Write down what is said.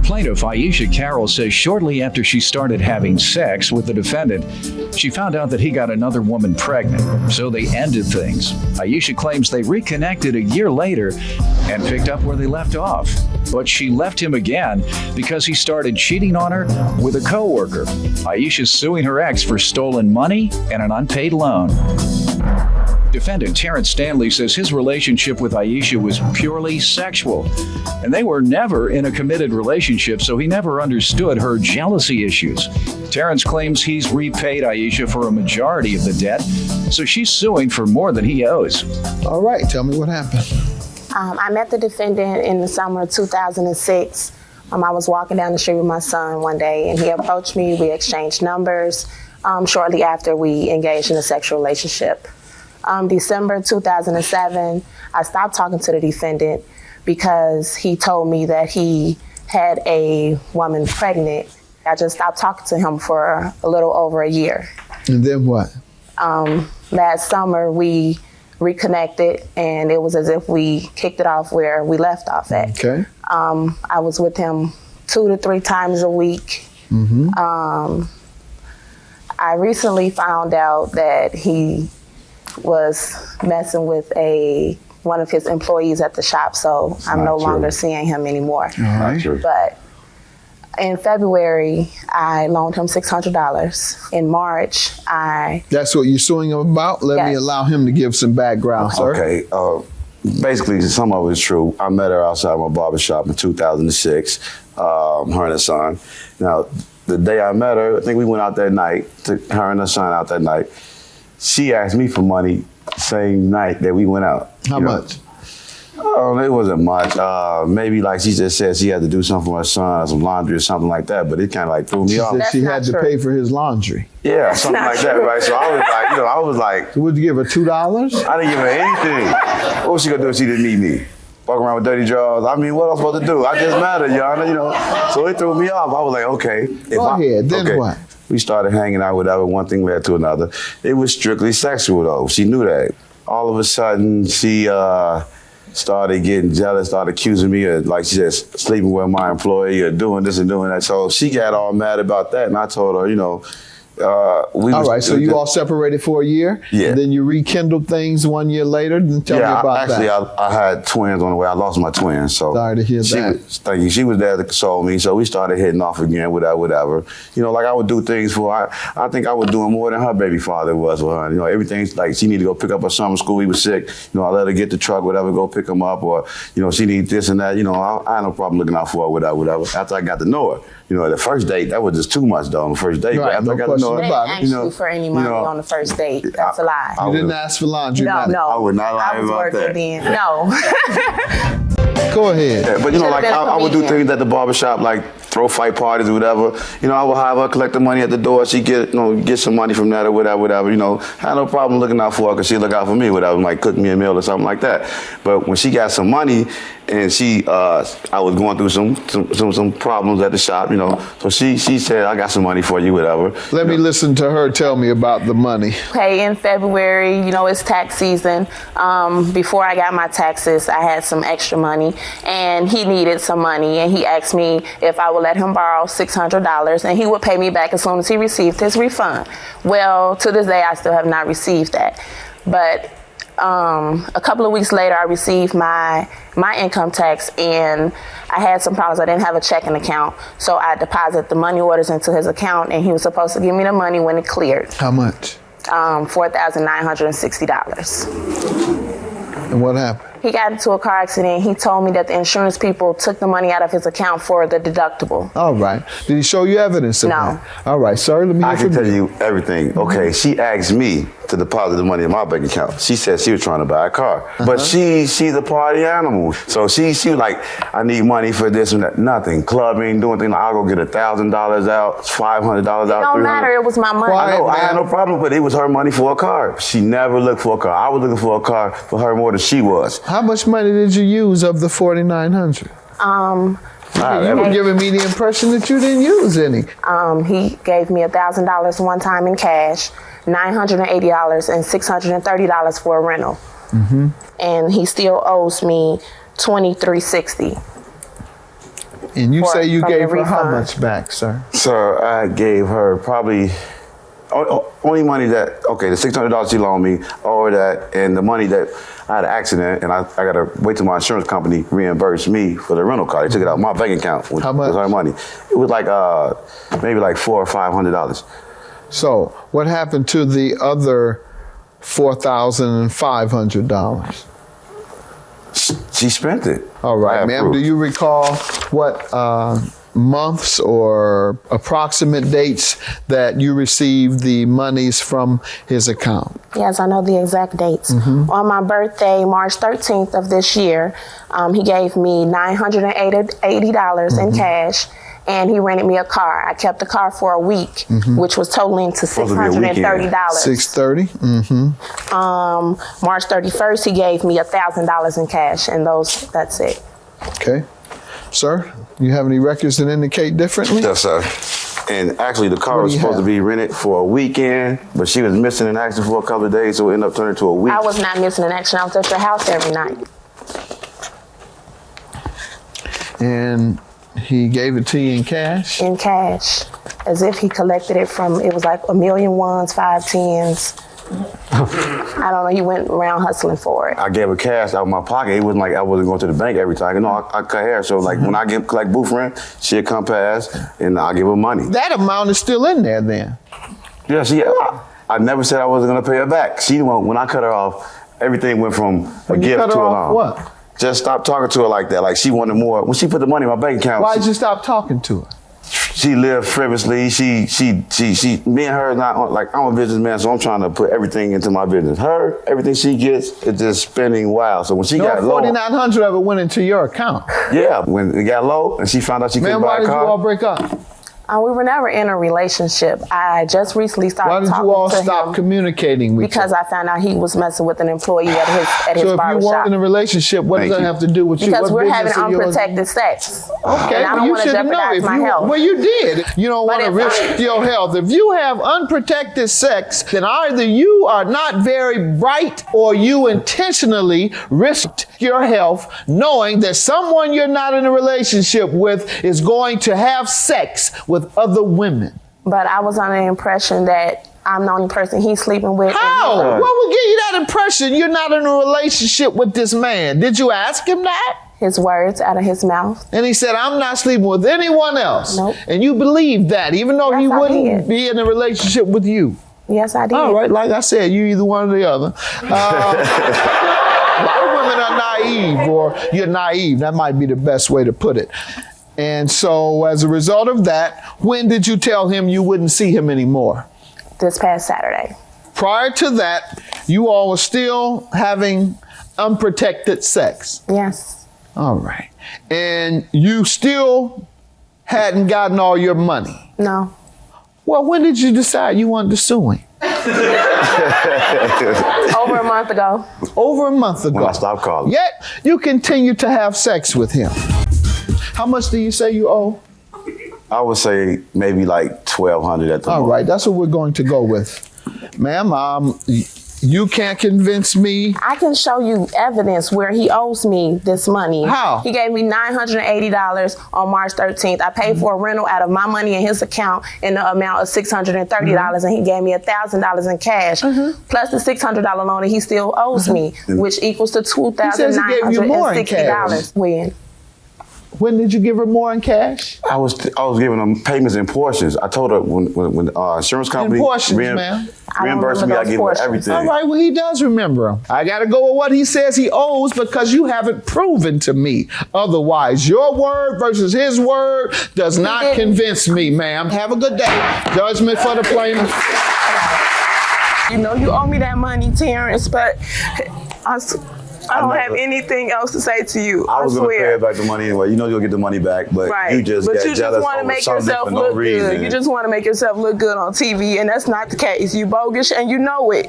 Plaintiff Aisha Carroll says shortly after she started having sex with the defendant, she found out that he got another woman pregnant, so they ended things. Aisha claims they reconnected a year later and picked up where they left off. But she left him again because he started cheating on her with a coworker. Aisha's suing her ex for stolen money and an unpaid loan. Defendant Terrence Stanley says his relationship with Aisha was purely sexual, and they were never in a committed relationship, so he never understood her jealousy issues. Terrence claims he's repaid Aisha for a majority of the debt, so she's suing for more than he owes. All right, tell me what happened. I met the defendant in the summer of 2006. I was walking down the street with my son one day, and he approached me. We exchanged numbers. Shortly after, we engaged in a sexual relationship. December 2007, I stopped talking to the defendant because he told me that he had a woman pregnant. I just stopped talking to him for a little over a year. And then what? Last summer, we reconnected, and it was as if we kicked it off where we left off at. Okay. I was with him 2 to 3 times a week. Mm-hmm. I recently found out that he was messing with one of his employees at the shop, so I'm no longer seeing him anymore. All right. But in February, I loaned him $600. In March, That's what you're suing him about? Let me allow him to give some background, sir. Okay. Basically, some of it is true. I met her outside my barbershop in 2006, her and her son. Now, the day I met her, I think we went out that night, took her and her son out that night. She asked me for money same night that we went out. How much? Oh, it wasn't much. Maybe like she just said she had to do something for her son, or some laundry or something like that, but it kind of like threw me off. She said she had to pay for his laundry. Yeah, something like that, right? So I was like, So would you give her $2? I didn't give her anything. What was she gonna do if she didn't meet me? Walk around with dirty drawers. I mean, what else supposed to do? I just met her, Your Honor, So it threw me off. I was like, okay. Go ahead, then what? We started hanging out, whatever, one thing led to another. It was strictly sexual, though. She knew that. All of a sudden, she started getting jealous, started accusing me of, like she said, sleeping with my employee or doing this and doing that. So she got all mad about that, and I told her, all right, so you all separated for a year? Yeah. And then you rekindled things 1 year later? Then tell me about that. Actually, I had twins on the way. I lost my twins. So sorry to hear that. Thank you. She was there to console me. So we started hitting off again, whatever. Like I would do things for her. I think I was doing more than her baby father was with her. Everything's like she needed to go pick up her son from school. He was sick. I let her get the truck, whatever, go pick him up. Or, she needed this and that. I had no problem looking out for her, whatever. After I got to know her. The first date, that was just too much, though, on the first date. Right, After I got to know her, they didn't ask you for any money on the first date. That's a lie. You didn't ask for laundry money? No. I would not lie I was about working that. then. No. Go ahead. Yeah, but I would do things at the barbershop, like throw fight parties or whatever. I would have her collect the money at the door. She get some money from that or whatever. Had no problem looking out for her because she look out for me, whatever, like cook me a meal or something like that. But when she got some money and I was going through some problems at the shop, so she said, I got some money for you, whatever. Let me listen to her tell me about the money. Okay, in February, it's tax season. Before I got my taxes, I had some extra money, and he needed some money, and he asked me if I would let him borrow $600, and he would pay me back as soon as he received his refund. Well, to this day, I still have not received that. But a couple of weeks later, I received my income tax, and I had some problems. I didn't have a checking account, so I deposited the money orders into his account, and he was supposed to give me the money when it cleared. How much? $4,960. And what happened? He got into a car accident. He told me that the insurance people took the money out of his account for the deductible. All right. Did he show you evidence of that? No. All right, sir, let me hear I from can tell you everything. Okay, she asked me to deposit the money in my bank account. She said she was trying to buy a car. But she's a party animal. So she was like, I need money for this and that. Nothing. Clubbing, doing things like, I'll go get $1,000 out, $500 out. It don't matter. It was my money. I know, I had no problem, but it was her money for a car. She never looked for a car. I was looking for a car for her more than she was. How much money did you use of the $4,900? You were giving me the impression that you didn't use any. He gave me $1,000 one time in cash, $980 and $630 for a rental. And he still owes me $2,360. And you say you from gave the her how refund. much back, sir? Sir, I gave her probably only money that, okay, the $600 she loaned me, or that, and the money that I had an accident, and I got to wait till my insurance company reimbursed me for the rental car. They took it out of my bank account. How much? Was her money. It was like maybe like $400 or $500. So what happened to the other $4,500? She spent it. All I right, have ma'am. proof. Do you recall what months or approximate dates that you received the monies from his account? Yes, I know the exact dates. On my birthday, March 13th of this year, he gave me $980 in cash, and he rented me a car. I kept the car for a week, which was totaling to Supposed to be a $630. $630. Mm-hmm. March 31st, he gave me $1,000 in cash, and that's it. Okay. Sir, you have any records that indicate differently? Yes, sir. And actually, the car What do was you supposed have? to be rented for a weekend, but she was missing in action for a couple of days, so it ended up turning to a week. I was not missing in action. I was at your house every night. And he gave it to you in cash? In cash, as if he collected it from, it was like a million ones, 5 tens. I don't know, he went around hustling for it. I gave her cash out of my pocket. It wasn't like I wasn't going to the bank every time. You know, I cut hair, so like when I get collect booth rent, she'd come past and I'll give her money. That amount is still in there then. Yeah, I never said I wasn't going to pay her back. She when I cut her off, everything went from a You gift cut to her a off loan. what? Just stop talking to her like that. Like she wanted more. When she put the money in my bank account, Why'd you stop talking to her? she lived frivolously. Me and her, not like, I'm a businessman, so I'm trying to put everything into my business. Her, everything she gets is just spending wild. So when she got low, 4,900 of it went into your account. yeah, when it got low and she found out she Man, couldn't why buy a did you all car, break up? We were never in a relationship. I just recently started Why did talking you all to stop him communicating with because I found out he was messing with an employee at his So if you barbershop. weren't in a relationship, what does Thank that you. have to do with you? Because What we're having business are you in? unprotected sex. Okay, And I well, don't you want to should know jeopardize if my you, health. well, you did. You don't want to if risk your health. If you have unprotected sex, then either you are not very bright or you intentionally risked your health knowing that someone you're not in a relationship with is going to have sex with other women. But I was under the impression that I'm the only person he's sleeping with. How? And What would give you that impression you're not in a relationship with this man? Did you ask him that? his words out of his mouth. And he said, I'm not sleeping with anyone else. Nope. And you believe that, even though he Yes, I wouldn't did. be in a relationship with you. Yes, I did. All right, like I said, you either one or the other. A lot of women are naive, or you're naive. That might be the best way to put it. And so as a result of that, when did you tell him you wouldn't see him anymore? This past Saturday. Prior to that, you all were still having unprotected sex. Yes. All right. And you still hadn't gotten all your money. No. Well, when did you decide you wanted to sue him? Over a month ago. Over a month ago. When I stopped calling. Yet you continue to have sex with him. How much do you say you owe? I would say maybe like $1,200 at the All moment. right, that's what we're going to go with. Ma'am, you can't convince me. I can show you evidence where he owes me this money. How? He gave me $980 on March 13th. I paid for a rental out of my money in his account in the amount of $630, and he gave me $1,000 in cash, plus the $600 loan that he still owes me, which equals to says he gave you more in cash. $2,960. When did you give her more in cash? I was giving them payments in portions. I told her when insurance company In portions, ma'am. reimbursed me, remember I those give portions. her everything. All right, well, he does remember him. I got to go with what he says he owes because you haven't proven to me. Otherwise, your word versus his word does not didn't. convince me, ma'am. Have a good day. Judgment for the plaintiff. You know you owe me that money, Terrence, but I don't have never- anything else to say to you. I was going to pay swear. her back the money anyway. You know you'll get the money back, but Right. you just but got you jealous just want to over make something yourself for no look reason. good. You just want to make yourself look good on TV, and that's not the case. You bogus, and you know it.